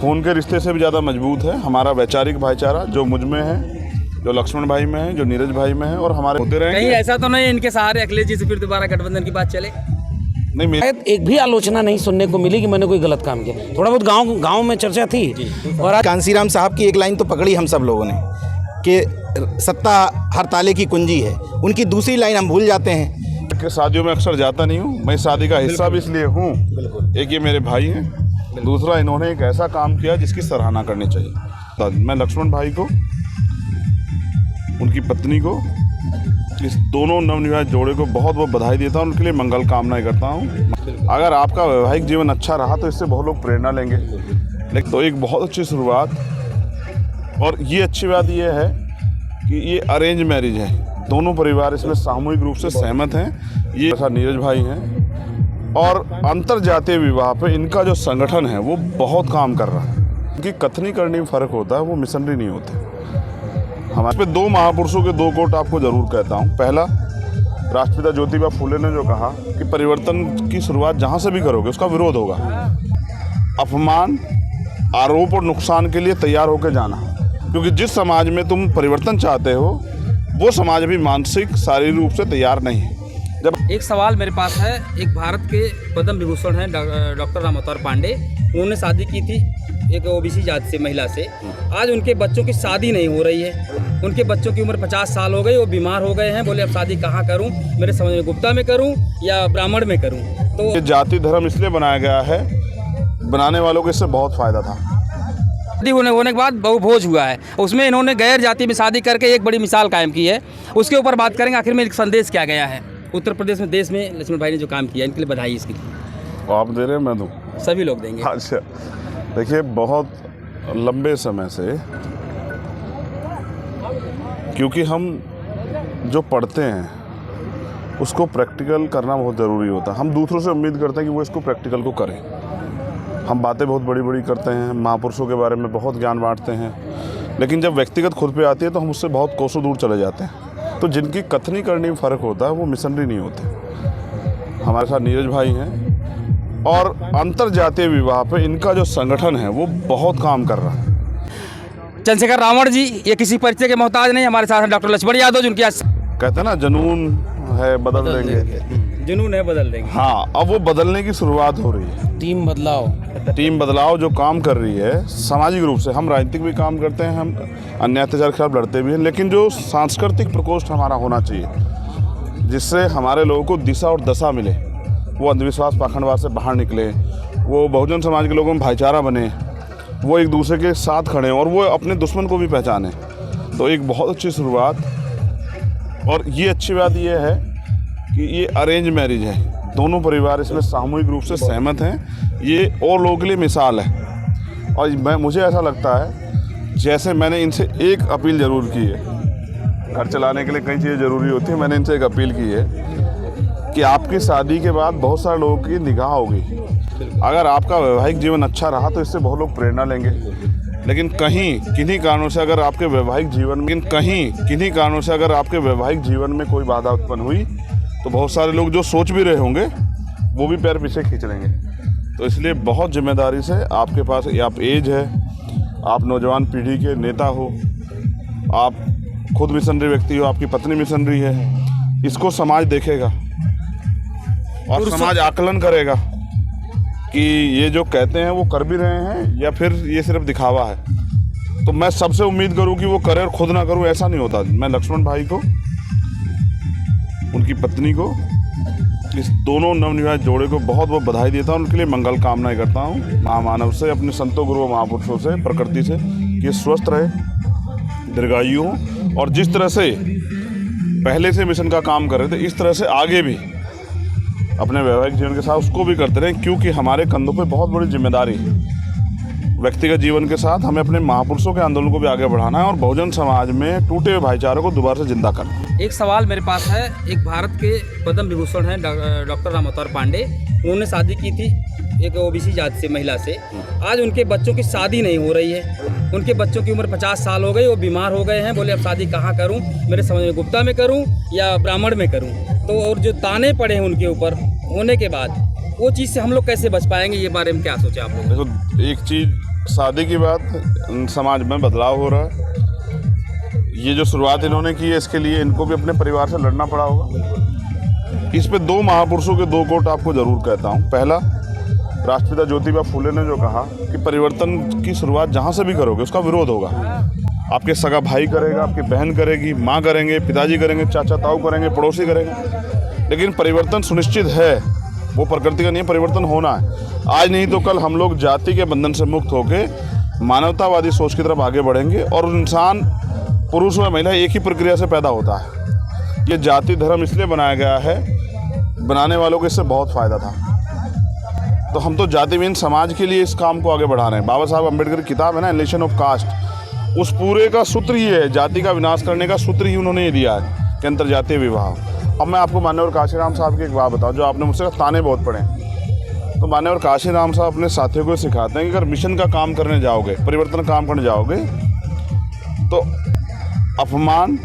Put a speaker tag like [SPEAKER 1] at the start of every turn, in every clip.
[SPEAKER 1] खून के रिश्ते से भी ज़्यादा मजबूत है हमारा वैचारिक भाईचारा, जो मुझ में है, जो लक्ष्मण भाई में है, जो नीरज भाई में है, और हमारे होते रहेंगे।
[SPEAKER 2] कहीं ऐसा तो नहीं इनके सहारे अखिलेश जी से फिर दोबारा गठबंधन की बात चले?
[SPEAKER 1] नहीं,
[SPEAKER 3] एक भी आलोचना नहीं सुनने को मिली कि मैंने कोई गलत काम किया। थोड़ा बहुत गांव में चर्चा थी।
[SPEAKER 4] और आज कांसीराम साहब की एक लाइन तो पकड़ी हम सब लोगों ने कि सत्ता हर ताले की कुंजी है। उनकी दूसरी लाइन हम भूल जाते हैं
[SPEAKER 1] कि शादियों में अक्सर जाता नहीं हूँ, मैं शादी का हिस्सा भी इसलिए हूँ, एक ये मेरे भाई हैं, दूसरा इन्होंने एक ऐसा काम किया जिसकी सराहना करनी चाहिए। मैं लक्ष्मण भाई को, उनकी पत्नी को, इस दोनों नवनिर्वाचित जोड़े को बहुत बहुत बधाई देता हूँ, उनके लिए मंगल कामनाएं करता हूँ। अगर आपका वैवाहिक जीवन अच्छा रहा तो इससे बहुत लोग प्रेरणा लेंगे। लेकिन तो एक बहुत अच्छी शुरुआत, और ये अच्छी बात ये है कि ये अरेंज मैरिज है, दोनों परिवार इसमें सामूहिक रूप से सहमत हैं। ये नीरज भाई हैं, और अंतरजातीय विवाह पे इनका जो संगठन है वो बहुत काम कर रहा है। उनकी कथनी करनी में फ़र्क होता है, वो मिशनरी नहीं होते। हमारे पे दो महापुरुषों के दो कोट आपको ज़रूर कहता हूँ। पहला, राष्ट्रपिता ज्योतिबा फूले ने जो कहा कि परिवर्तन की शुरुआत जहाँ से भी करोगे उसका विरोध होगा। अपमान, आरोप और नुकसान के लिए तैयार होकर जाना, क्योंकि जिस समाज में तुम परिवर्तन चाहते हो वो समाज भी मानसिक शारीरिक रूप से तैयार नहीं है। जब
[SPEAKER 2] एक सवाल मेरे पास है, एक भारत के पद्म विभूषण हैं डॉक्टर राम अवतार पांडे, उन्होंने शादी की थी एक ओबीसी जाति से महिला से। आज उनके बच्चों की शादी नहीं हो रही है, उनके बच्चों की उम्र 50 साल हो गई, वो बीमार हो गए हैं। बोले अब शादी कहाँ करूँ, मेरे समझ में गुप्ता में करूँ या ब्राह्मण में करूँ? तो
[SPEAKER 1] ये जाति धर्म इसलिए बनाया गया है, बनाने वालों को इससे बहुत फ़ायदा था।
[SPEAKER 2] शादी होने के बाद बहुभोज हुआ है, उसमें इन्होंने गैर जाति में शादी करके एक बड़ी मिसाल कायम की है। उसके ऊपर बात करेंगे। आखिर में एक संदेश क्या गया है उत्तर प्रदेश में, देश में लक्ष्मण भाई ने जो काम किया, इनके लिए बधाई। इसके लिए
[SPEAKER 1] आप दे रहे हैं, मैं दूँ?
[SPEAKER 2] सभी लोग देंगे।
[SPEAKER 1] अच्छा, देखिए, बहुत लंबे समय से, क्योंकि हम जो पढ़ते हैं उसको प्रैक्टिकल करना बहुत ज़रूरी होता है। हम दूसरों से उम्मीद करते हैं कि वो इसको प्रैक्टिकल को करें। हम बातें बहुत बड़ी बड़ी करते हैं, महापुरुषों के बारे में बहुत ज्ञान बांटते हैं, लेकिन जब व्यक्तिगत खुद पे आती है तो हम उससे बहुत कोसों दूर चले जाते हैं। तो जिनकी कथनी करनी में फ़र्क होता है वो मिशनरी नहीं होते। हमारे साथ नीरज भाई हैं, और अंतरजातीय विवाह पे इनका जो संगठन है वो बहुत काम कर रहा है।
[SPEAKER 2] चंद्रशेखर रावण जी ये किसी परिचय के मोहताज नहीं। हमारे साथ डॉक्टर लक्ष्मण यादव, जिनकी आज
[SPEAKER 1] कहते हैं ना, जुनून है बदल देंगे,
[SPEAKER 2] जुनून है बदल देंगे।
[SPEAKER 1] हाँ, अब वो बदलने की शुरुआत हो रही है।
[SPEAKER 3] टीम बदलाव
[SPEAKER 1] जो काम कर रही है सामाजिक रूप से। हम राजनीतिक भी काम करते हैं, हम अन्याय अत्याचार के खिलाफ लड़ते भी हैं, लेकिन जो सांस्कृतिक प्रकोष्ठ हमारा होना चाहिए जिससे हमारे लोगों को दिशा और दशा मिले, वो अंधविश्वास पाखंडवाद से बाहर निकले, वो बहुजन समाज के लोगों में भाईचारा बने, वो एक दूसरे के साथ खड़े और वो अपने दुश्मन को भी पहचाने। तो एक बहुत अच्छी शुरुआत, और ये अच्छी बात ये है कि ये अरेंज मैरिज है, दोनों परिवार इसमें सामूहिक रूप से सहमत हैं। ये और लोगों के लिए मिसाल है। और मुझे ऐसा लगता है जैसे मैंने इनसे एक अपील ज़रूर की है, घर चलाने के लिए कई चीज़ें ज़रूरी होती हैं, मैंने इनसे एक अपील की है कि आपकी शादी के बाद बहुत सारे लोगों की निगाह होगी। अगर आपका वैवाहिक जीवन अच्छा रहा तो इससे बहुत लोग प्रेरणा लेंगे। लेकिन किन्हीं कारणों से अगर आपके वैवाहिक जीवन में कोई बाधा उत्पन्न हुई तो बहुत सारे लोग जो सोच भी रहे होंगे वो भी पैर पीछे खींच लेंगे। तो इसलिए बहुत जिम्मेदारी से, आपके पास आप एज है, आप नौजवान पीढ़ी के नेता हो, आप खुद मिशनरी व्यक्ति हो, आपकी पत्नी मिशनरी है, इसको समाज देखेगा और समाज आकलन करेगा कि ये जो कहते हैं वो कर भी रहे हैं या फिर ये सिर्फ दिखावा है। तो मैं सबसे उम्मीद करूं कि वो करे और खुद ना करूं, ऐसा नहीं होता। मैं लक्ष्मण भाई को, उनकी पत्नी को, इस दोनों नवनिर्वाचित जोड़े को बहुत बहुत बधाई देता हूं, उनके लिए मंगल कामनाएं करता हूं महामानव से, अपने संतों गुरुओं महापुरुषों से, प्रकृति से, कि स्वस्थ रहे, दीर्घायु हो, और जिस तरह से पहले से मिशन का काम कर रहे थे इस तरह से आगे भी अपने वैवाहिक जीवन के साथ उसको भी करते रहें, क्योंकि हमारे कंधों पे बहुत बड़ी जिम्मेदारी है। व्यक्तिगत जीवन के साथ हमें अपने महापुरुषों के आंदोलन को भी आगे बढ़ाना है और बहुजन समाज में टूटे हुए भाईचारे को दोबारा से जिंदा करना है।
[SPEAKER 2] एक सवाल मेरे पास है, एक भारत के पद्म विभूषण हैं डॉक्टर राम अवतार पांडे, उन्होंने शादी की थी एक ओबीसी जाति से महिला से। आज उनके बच्चों की शादी नहीं हो रही है, उनके बच्चों की उम्र 50 साल हो गई, वो बीमार हो गए हैं। बोले अब शादी कहाँ करूँ, मेरे समझ में गुप्ता में करूँ या ब्राह्मण में करूँ? तो और जो ताने पड़े हैं उनके ऊपर होने के बाद, वो चीज़ से हम लोग कैसे बच पाएंगे, ये बारे में क्या सोचा आप लोग?
[SPEAKER 1] देखो, एक चीज़ शादी की बात, समाज में बदलाव हो रहा है। ये जो शुरुआत इन्होंने की है, इसके लिए इनको भी अपने परिवार से लड़ना पड़ा होगा। इस पे दो महापुरुषों के दो कोट आपको ज़रूर कहता हूँ। पहला, राष्ट्रपिता ज्योतिबा फूले ने जो कहा कि परिवर्तन की शुरुआत जहाँ से भी करोगे उसका विरोध होगा। आपके सगा भाई करेगा, आपकी बहन करेगी, माँ करेंगे, पिताजी करेंगे, चाचा ताऊ करेंगे, पड़ोसी करेंगे, लेकिन परिवर्तन सुनिश्चित है। वो प्रकृति का नहीं, परिवर्तन होना है। आज नहीं तो कल हम लोग जाति के बंधन से मुक्त होकर मानवतावादी सोच की तरफ आगे बढ़ेंगे। और इंसान, पुरुष व महिला, एक ही प्रक्रिया से पैदा होता है। ये जाति धर्म इसलिए बनाया गया है, बनाने वालों को इससे बहुत फ़ायदा था। तो हम तो जातिहीन समाज के लिए इस काम को आगे बढ़ा रहे हैं। बाबा साहब अम्बेडकर की किताब है ना, एलिमिनेशन ऑफ कास्ट, उस पूरे का सूत्र ही है, जाति का विनाश करने का सूत्र ही उन्होंने ये दिया है कि अंतर्जातीय विवाह। अब मैं आपको मान्यवर काशीराम साहब की एक बात बताऊं, जो आपने मुझसे ताने बहुत पड़े। तो मान्यवर काशीराम साहब अपने साथियों को सिखाते हैं कि अगर मिशन का काम करने जाओगे, परिवर्तन काम करने जाओगे, तो अपमान,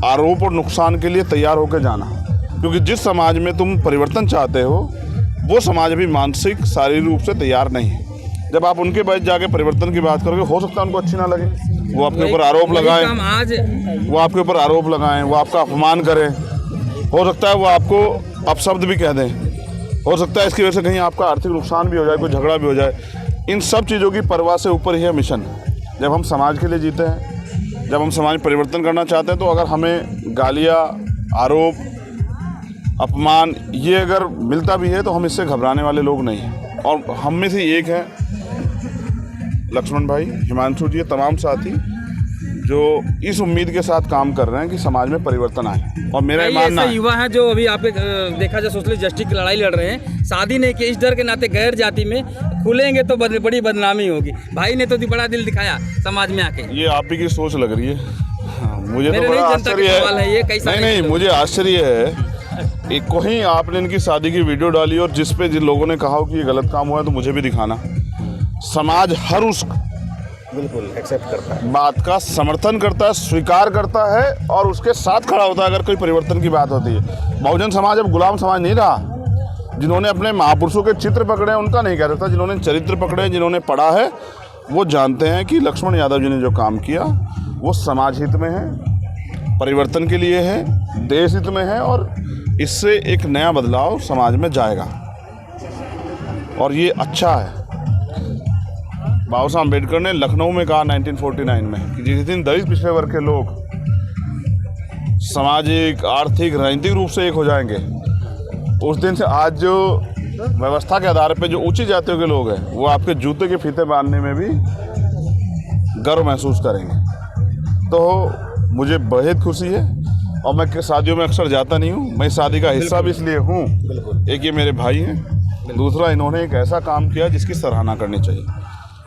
[SPEAKER 1] आरोप और नुकसान के लिए तैयार होकर जाना। क्योंकि जिस समाज में तुम परिवर्तन चाहते हो, वो समाज भी मानसिक शारीरिक रूप से तैयार नहीं है। जब आप उनके बीच जाके परिवर्तन की बात करोगे, हो सकता है उनको अच्छी ना लगे, वो आपके ऊपर आरोप लगाएं, वो आपके ऊपर आरोप लगाएं, वो आपका अपमान करें, हो सकता है वो आपको अपशब्द भी कह दें, हो सकता है इसकी वजह से कहीं आपका आर्थिक नुकसान भी हो जाए, कोई झगड़ा भी हो जाए। इन सब चीज़ों की परवाह से ऊपर ही है मिशन। जब हम समाज के लिए जीते हैं, जब हम समाज परिवर्तन करना चाहते हैं, तो अगर हमें गालियाँ, आरोप, अपमान ये अगर मिलता भी है तो हम इससे घबराने वाले लोग नहीं हैं। और हम में से एक है लक्ष्मण भाई, हिमांशु जी, तमाम साथी जो इस उम्मीद के साथ काम कर रहे हैं कि समाज में परिवर्तन आए। और मेरा मानना है,
[SPEAKER 2] युवा है जो अभी आपने देखा जाए सोशलिस्ट जस्टिस की लड़ाई लड़ रहे हैं, शादी नहीं की, इस डर के नाते गैर जाति में खुलेंगे तो बड़ी बदनामी होगी। भाई ने तो बड़ा दिल दिखाया समाज में आके।
[SPEAKER 1] ये आप ही की सोच लग रही है। मुझे तो बड़ा आश्चर्य है। नहीं, मुझे आश्चर्य है कहीं आपने इनकी शादी की वीडियो डाली और जिस पे जिन लोगों ने कहा कि ये गलत काम हुआ है, तो मुझे भी दिखाना। समाज हर उस
[SPEAKER 4] बिल्कुल एक्सेप्ट करता है,
[SPEAKER 1] बात का समर्थन करता है, स्वीकार करता है और उसके साथ खड़ा होता है अगर कोई परिवर्तन की बात होती है। बहुजन समाज अब गुलाम समाज नहीं रहा। जिन्होंने अपने महापुरुषों के चित्र पकड़े हैं उनका नहीं कह सकता, जिन्होंने चरित्र पकड़े हैं, जिन्होंने पढ़ा है, वो जानते हैं कि लक्ष्मण यादव जी ने जो काम किया वो समाज हित में है, परिवर्तन के लिए है, देश हित में है, और इससे एक नया बदलाव समाज में जाएगा और ये अच्छा है। बाबा साहब अम्बेडकर ने लखनऊ में कहा 1949 में कि जिस दिन दलित पिछड़े वर्ग के लोग सामाजिक, आर्थिक, राजनीतिक रूप से एक हो जाएंगे, उस दिन से आज जो व्यवस्था के आधार पर जो ऊंची जातियों के लोग हैं, वो आपके जूते के फीते बांधने में भी गर्व महसूस करेंगे। तो मुझे बेहद खुशी है। और मैं शादियों में अक्सर जाता नहीं हूँ, मैं शादी का हिस्सा भी इसलिए हूँ, एक ये मेरे भाई हैं, दूसरा इन्होंने एक ऐसा काम किया जिसकी सराहना करनी चाहिए।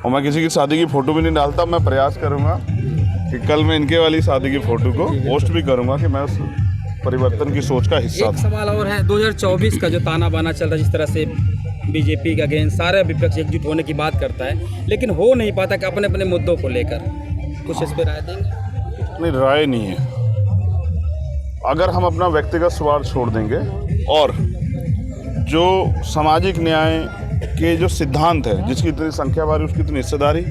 [SPEAKER 1] और मैं किसी की शादी की फ़ोटो भी नहीं डालता। मैं प्रयास करूँगा कि कल मैं इनके वाली शादी की फ़ोटो को पोस्ट भी करूँगा कि मैं उस परिवर्तन की सोच का हिस्सा
[SPEAKER 2] था। एक सवाल और है, 2024 का जो ताना बाना चल रहा है, जिस तरह से बीजेपी का अगेंस्ट सारे विपक्ष एकजुट होने की बात करता है, लेकिन हो नहीं पाता कि अपने अपने मुद्दों को लेकर कुछ इस पर राय देंगे?
[SPEAKER 1] नहीं, राय नहीं है। अगर हम अपना व्यक्तिगत स्वार्थ छोड़ देंगे और जो सामाजिक न्याय के जो सिद्धांत है, जिसकी इतनी संख्या बारी उसकी इतनी हिस्सेदारी,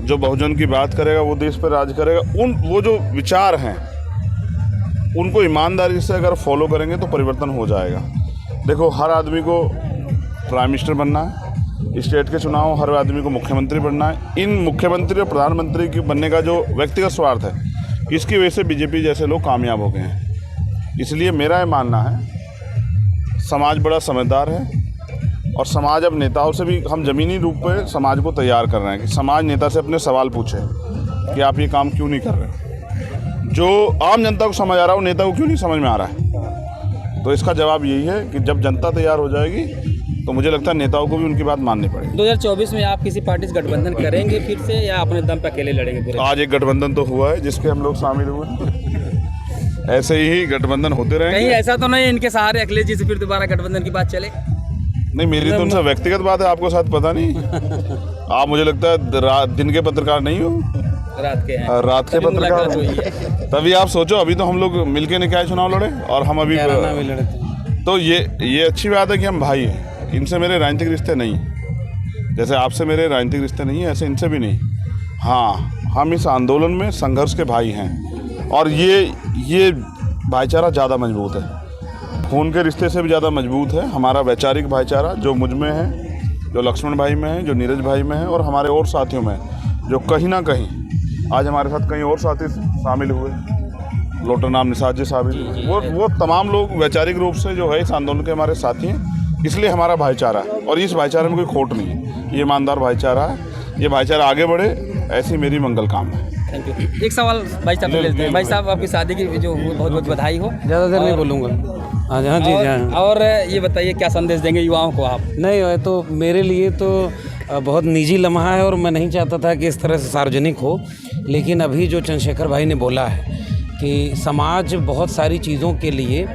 [SPEAKER 1] जो बहुजन की बात करेगा वो देश पर राज करेगा, वो जो विचार हैं उनको ईमानदारी से अगर फॉलो करेंगे तो परिवर्तन हो जाएगा। देखो, हर आदमी को प्राइम मिनिस्टर बनना है, स्टेट के चुनाव हर आदमी को मुख्यमंत्री बनना है। इन मुख्यमंत्री और प्रधानमंत्री के बनने का जो व्यक्तिगत स्वार्थ है, इसकी वजह से बीजेपी जैसे लोग कामयाब हो गए हैं। इसलिए मेरा ये मानना है, समाज बड़ा समझदार है और समाज अब नेताओं से भी, हम ज़मीनी रूप पे समाज को तैयार कर रहे हैं कि समाज नेता से अपने सवाल पूछे कि आप ये काम क्यों नहीं कर रहे। जो आम जनता को समझ आ रहा है, वो नेता को क्यों नहीं समझ में आ रहा है। तो इसका जवाब यही है कि जब जनता तैयार हो जाएगी तो मुझे लगता है नेताओं को भी उनकी बात माननी पड़ेगी।
[SPEAKER 2] 2024 में आप किसी पार्टी से गठबंधन करेंगे फिर से, या अपने दम पर अकेले लड़ेंगे पूरे?
[SPEAKER 1] आज एक गठबंधन तो हुआ है जिसके हम लोग शामिल हुए, ऐसे ही गठबंधन होते रहेंगे।
[SPEAKER 2] कहीं ऐसा तो नहीं इनके सहारे अखिलेश जी से फिर दोबारा गठबंधन की बात चले?
[SPEAKER 1] नहीं, मेरी तो उनसे व्यक्तिगत बात है, आपको शायद पता नहीं। आप मुझे लगता है दिन के पत्रकार नहीं हो,
[SPEAKER 2] रात के हैं।
[SPEAKER 1] रात के पत्रकार। तभी आप सोचो, अभी तो हम लोग मिलके निकाय चुनाव लड़े और हम अभी तो ये अच्छी बात है कि हम भाई हैं, इनसे मेरे राजनीतिक रिश्ते नहीं। जैसे आपसे मेरे राजनीतिक रिश्ते नहीं है, ऐसे इनसे भी नहीं। हाँ, हम इस आंदोलन में संघर्ष के भाई हैं और ये भाईचारा ज़्यादा मजबूत है, खून के रिश्ते से भी ज़्यादा मजबूत है हमारा वैचारिक भाईचारा, जो मुझ में है, जो लक्ष्मण भाई में है, जो नीरज भाई में है और हमारे और साथियों में, जो कहीं ना कहीं आज हमारे साथ कई और साथी शामिल हुए, लोटन नाम निषाद जी शामिल, वो तमाम लोग वैचारिक रूप से जो है इस आंदोलन के हमारे साथी हैं। इसलिए हमारा भाईचारा है और इस भाईचारे में कोई खोट नहीं है, ये ईमानदार भाईचारा है, ये भाईचारा आगे बढ़े, ऐसी मेरी मंगल कामना है।
[SPEAKER 2] Thank you. एक सवाल भाई साहब से लेते हैं। भाई साहब, आपकी शादी की जो बहुत बहुत बधाई हो।
[SPEAKER 3] ज़्यादा देर नहीं बोलूँगा। हाँ जी
[SPEAKER 2] और ये बताइए क्या संदेश देंगे युवाओं को आप?
[SPEAKER 3] नहीं, तो मेरे लिए तो बहुत निजी लम्हा है और मैं नहीं चाहता था कि इस तरह से सार्वजनिक हो, लेकिन अभी जो चंद्रशेखर भाई ने बोला है कि समाज बहुत सारी चीज़ों के लिए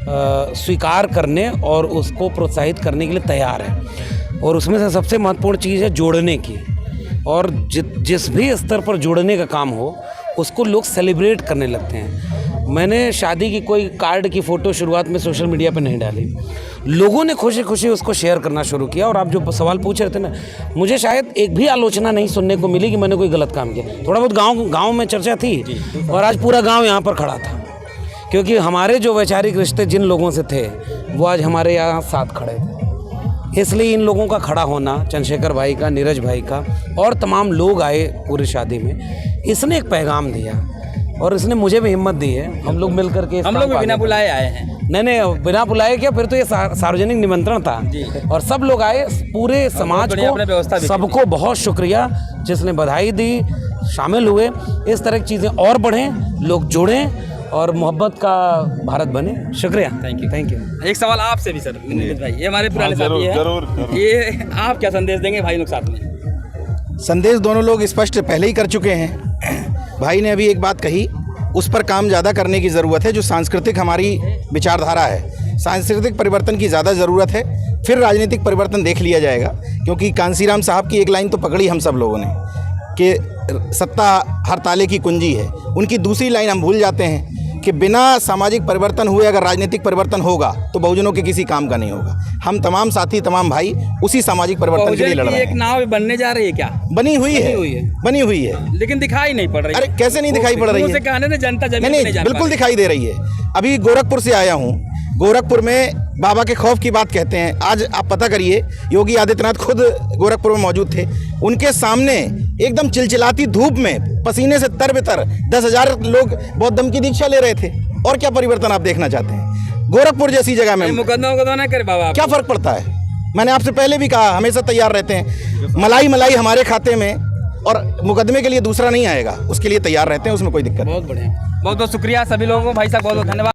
[SPEAKER 3] स्वीकार करने और उसको प्रोत्साहित करने के लिए तैयार है, और उसमें से सबसे महत्वपूर्ण चीज़ है जोड़ने की, और जिस भी स्तर पर जोड़ने का काम हो उसको लोग सेलिब्रेट करने लगते हैं। मैंने शादी की कोई कार्ड की फ़ोटो शुरुआत में सोशल मीडिया पे नहीं डाली, लोगों ने खुशी खुशी उसको शेयर करना शुरू किया। और आप जो सवाल पूछ रहे थे ना, मुझे शायद एक भी आलोचना नहीं सुनने को मिली कि मैंने कोई गलत काम किया। थोड़ा बहुत गांव में चर्चा थी और आज पूरा गांव यहाँ पर खड़ा था, क्योंकि हमारे जो वैचारिक रिश्ते जिन लोगों से थे वो आज हमारे यहाँ साथ खड़े थे। इसलिए इन लोगों का खड़ा होना, चंद्रशेखर भाई का, नीरज भाई का, और तमाम लोग आए पूरी शादी में, इसने एक पैगाम दिया और इसने मुझे भी हिम्मत दी है। हम लोग मिल करके
[SPEAKER 2] हम लोग भी बिना बुलाए आए हैं।
[SPEAKER 3] नहीं, बिना बुलाए क्या, फिर तो ये सार्वजनिक निमंत्रण था और सब लोग आए, पूरे समाज को, सबको बहुत शुक्रिया जिसने बधाई दी, शामिल हुए। इस तरह की चीज़ें और बढ़ें, लोग जुड़ें और मोहब्बत का भारत बने। शुक्रिया। Thank you.
[SPEAKER 2] एक सवाल आपसे भी सर, नीरज भाई, ये हमारे पुराने साथी हैं।
[SPEAKER 1] जरूर।
[SPEAKER 2] ये आप क्या संदेश देंगे भाई लोग साथ में?
[SPEAKER 4] संदेश दोनों लोग स्पष्ट पहले ही कर चुके हैं। भाई ने अभी एक बात कही, उस पर काम ज़्यादा करने की ज़रूरत है, जो सांस्कृतिक हमारी विचारधारा है, सांस्कृतिक परिवर्तन की ज़्यादा ज़रूरत है, फिर राजनीतिक परिवर्तन देख लिया जाएगा। क्योंकि कांसीराम साहब की एक लाइन तो पकड़ी हम सब लोगों ने कि सत्ता हर ताले की कुंजी है। उनकी दूसरी लाइन हम भूल जाते हैं कि बिना सामाजिक परिवर्तन हुए अगर राजनीतिक परिवर्तन होगा तो बहुजनों के किसी काम का नहीं होगा। हम तमाम साथी, तमाम भाई उसी सामाजिक परिवर्तन के लिए लड़ रहे हैं।
[SPEAKER 2] एक नाव बनने जा रही है क्या?
[SPEAKER 4] बनी हुई है,
[SPEAKER 2] लेकिन दिखाई नहीं पड़ रही।
[SPEAKER 4] अरे कैसे नहीं दिखाई पड़ रही है?
[SPEAKER 2] कहने ने जनता
[SPEAKER 4] नहीं, बिल्कुल दिखाई दे रही है। अभी गोरखपुर से आया हूँ, गोरखपुर में बाबा के खौफ की बात कहते हैं। आज आप पता करिए, योगी आदित्यनाथ खुद गोरखपुर में मौजूद थे, उनके सामने एकदम चिलचिलाती धूप में पसीने से तरबतर 10,000 लोग बौद्ध धर्म की दीक्षा ले रहे थे। और क्या परिवर्तन आप देखना चाहते हैं? गोरखपुर जैसी जगह में
[SPEAKER 2] मुकदमा ना करे बाबा,
[SPEAKER 4] क्या फर्क पड़ता है? मैंने आपसे पहले भी कहा, हमेशा तैयार रहते हैं। मलाई हमारे खाते में, और मुकदमे के लिए दूसरा नहीं आएगा, उसके लिए तैयार रहते हैं, उसमें कोई दिक्कत नहीं।
[SPEAKER 2] बहुत बढ़िया, बहुत बहुत शुक्रिया सभी लोगों को। भाई साहब बहुत बहुत धन्यवाद।